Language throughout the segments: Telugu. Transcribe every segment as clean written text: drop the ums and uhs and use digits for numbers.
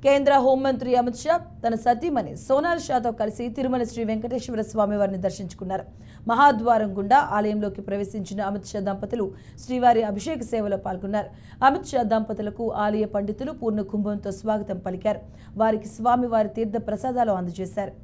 కేంద్ర హోంమంత్రి అమిత్ షా తన సతీమణి సోనాల్ షాతో కలిసి తిరుమల శ్రీ వెంకటేశ్వర స్వామి వారిని దర్శించుకున్నారు. మహాద్వారం గుండా ఆలయంలోకి ప్రవేశించిన అమిత్ షా దంపతులు శ్రీవారి అభిషేక సేవలో పాల్గొన్నారు. అమిత్ షా దంపతులకు ఆలయ పండితులు పూర్ణ కుంభంతో స్వాగతం పలికారు. వారికి స్వామివారి తీర్థ ప్రసాదాలు అందజేశారు.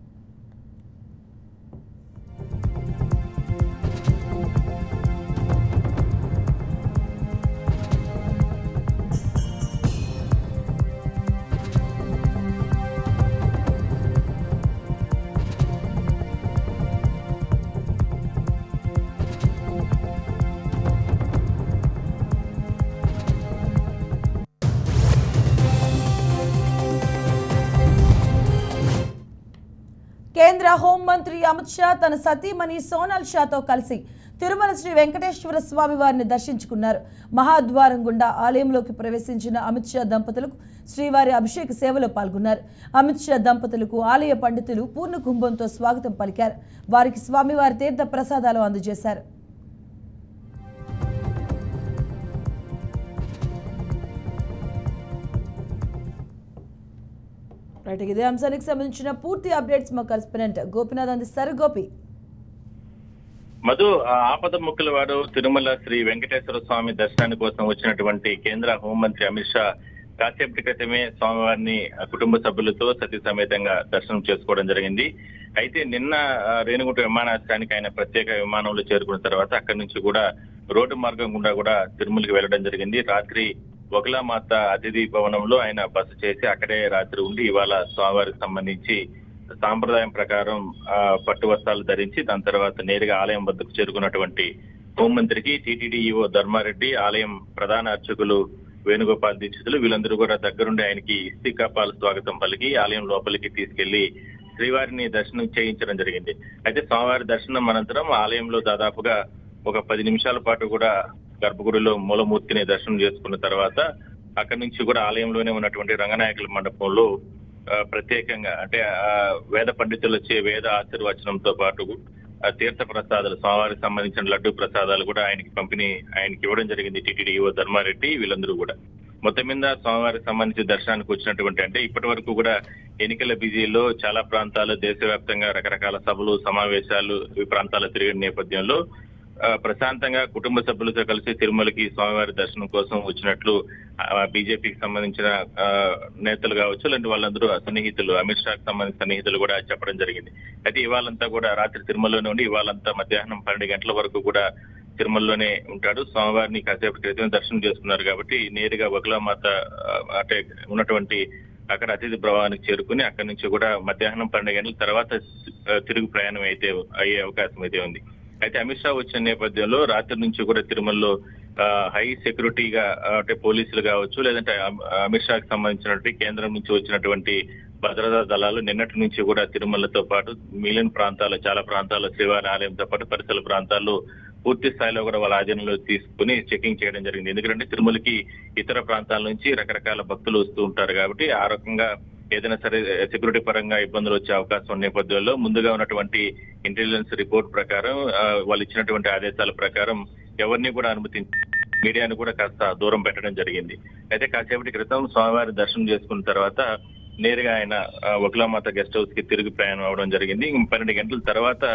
కేంద్ర హోంమంత్రి అమిత్ షా తన సతీమణి సోనాల్ షాతో కలిసి తిరుమల శ్రీ వెంకటేశ్వర స్వామి వారిని దర్శించుకున్నారు. మహాద్వారం గుండా ఆలయంలోకి ప్రవేశించిన అమిత్ షా దంపతులకు శ్రీవారి అభిషేక సేవలో పాల్గొన్నారు. అమిత్ షా దంపతులకు ఆలయ పండితులు పూర్ణ కుంభంతో స్వాగతం పలికారు. వారికి స్వామివారి తీర్థ ప్రసాదాలు అందజేశారు. ఇదే అంశానికి సంబంధించిన పూర్తి అప్డేట్స్ మా కరెస్పాండెంట్ గోపినాథ్ అందిస్తారు. గోపి, మధు, ఆపద ముక్కుల వాడు తిరుమల శ్రీ వెంకటేశ్వర స్వామి దర్శనాని కోసం వచ్చినటువంటి కేంద్ర హోంమంత్రి అమిత్ షా కాసేపటి క్రితమే స్వామివారిని కుటుంబ సభ్యులతో సతీ సమేతంగా దర్శనం చేసుకోవడం జరిగింది. అయితే నిన్న రేణిగుంట విమానాశ్రయానికి ఆయన ప్రత్యేక విమానంలో చేరుకున్న తర్వాత అక్కడి నుంచి కూడా రోడ్డు మార్గం గుండా కూడా తిరుమలకి వెళ్లడం జరిగింది. రాత్రి వకులామాత అతిథి భవనంలో ఆయన బస చేసి అక్కడే రాత్రి ఉండి ఇవాళ స్వామివారికి సంబంధించి సాంప్రదాయం ప్రకారం పట్టు వస్త్రాలు ధరించి దాని తర్వాత నేరుగా ఆలయం వద్దకు చేరుకున్నటువంటి హోంమంత్రికి టీటీడీ ఈవో ధర్మారెడ్డి, ఆలయం ప్రధాన అర్చకులు వేణుగోపాల్ దీక్షితులు వీళ్ళందరూ కూడా దగ్గరుండి ఆయనకి ఇస్తికాపాల స్వాగతం పలికి ఆలయం లోపలికి తీసుకెళ్లి శ్రీవారిని దర్శనం చేయించడం జరిగింది. అయితే స్వామివారి దర్శనం అనంతరం ఆలయంలో దాదాపుగా ఒక 10 నిమిషాల పాటు కూడా గర్భగుడిలో మూలమూర్తిని దర్శనం చేసుకున్న తర్వాత అక్కడి నుంచి కూడా ఆలయంలోనే ఉన్నటువంటి రంగనాయకుల మండపంలో ప్రత్యేకంగా అంటే వేద పండితులు వచ్చే వేద ఆశీర్వచనంతో పాటు తీర్థ ప్రసాదాలు స్వామివారికి సంబంధించిన లడ్డు ప్రసాదాలు కూడా ఆయనకి ఇవ్వడం జరిగింది. టీటీడీ ఈవో ధర్మారెడ్డి వీళ్ళందరూ కూడా మొత్తం మీద స్వామివారికి సంబంధించి దర్శనానికి వచ్చినటువంటి అంటే ఇప్పటి వరకు కూడా ఎన్నికల బిజీలో చాలా ప్రాంతాలు దేశవ్యాప్తంగా రకరకాల సభలు సమావేశాలు ఈ ప్రాంతాలు తిరిగిన నేపథ్యంలో ప్రశాంతంగా కుటుంబ సభ్యులతో కలిసి తిరుమలకి స్వామివారి దర్శనం కోసం వచ్చినట్లు బీజేపీకి సంబంధించిన నేతలు కావచ్చు, లేదంటే వాళ్ళందరూ సన్నిహితులు అమిత్ షాకి సంబంధించిన సన్నిహితులు కూడా చెప్పడం జరిగింది. అయితే ఇవాళంతా కూడా రాత్రి తిరుమలలోనే ఉండి ఇవాళంతా మధ్యాహ్నం 12 గంటల వరకు కూడా తిరుమలలోనే ఉంటాడు. స్వామివారిని కాసేపు క్రితం దర్శనం చేసుకున్నారు కాబట్టి నేరుగా వకులామాత అంటే ఉన్నటువంటి అక్కడ అతిథి భవనానికి చేరుకుని అక్కడి నుంచి కూడా మధ్యాహ్నం 12 గంటల తర్వాత తిరుగు ప్రయాణం అయితే అయ్యే అవకాశం అయితే ఉంది. అయితే అమిత్ షా వచ్చిన నేపథ్యంలో రాత్రి నుంచి కూడా తిరుమలలో హై సెక్యూరిటీగా అంటే పోలీసులు కావచ్చు, లేదంటే అమిత్ షాకి సంబంధించినటువంటి కేంద్రం నుంచి వచ్చినటువంటి భద్రతా దళాలు నిన్నటి నుంచి కూడా తిరుమలతో పాటు మిగిలిన ప్రాంతాలు చాలా ప్రాంతాల్లో శ్రీవారి ఆలయంతో పాటు పరిసర ప్రాంతాల్లో పూర్తి స్థాయిలో కూడా వాళ్ళ ఆధీనంలో తీసుకుని చెకింగ్ చేయడం జరిగింది. ఎందుకంటే తిరుమలకి ఇతర ప్రాంతాల నుంచి రకరకాల భక్తులు వస్తూ ఉంటారు కాబట్టి ఆ రకంగా ఏదైనా సరే సెక్యూరిటీ పరంగా ఇబ్బందులు వచ్చే అవకాశం ఉన్న నేపథ్యంలో ముందుగా ఉన్నటువంటి ఇంటెలిజెన్స్ రిపోర్ట్ ప్రకారం వాళ్ళు ఇచ్చినటువంటి ఆదేశాల ప్రకారం ఎవరిని కూడా అనుమతించి మీడియాను కూడా కాస్త దూరం పెట్టడం జరిగింది. అయితే కాసేపటి క్రితం స్వామివారి దర్శనం చేసుకున్న తర్వాత నేరుగా ఆయన వకులామాత గెస్ట్ హౌస్ కి తిరిగి ప్రయాణం అవడం జరిగింది. 12 గంటల తర్వాత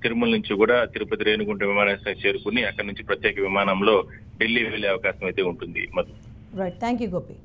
తిరుమల నుంచి కూడా తిరుపతి రేణిగుంట విమానాశ్రయం చేరుకుని అక్కడి నుంచి ప్రత్యేక విమానంలో ఢిల్లీ వెళ్లే అవకాశం అయితే ఉంటుంది. Right, thank you Gopi.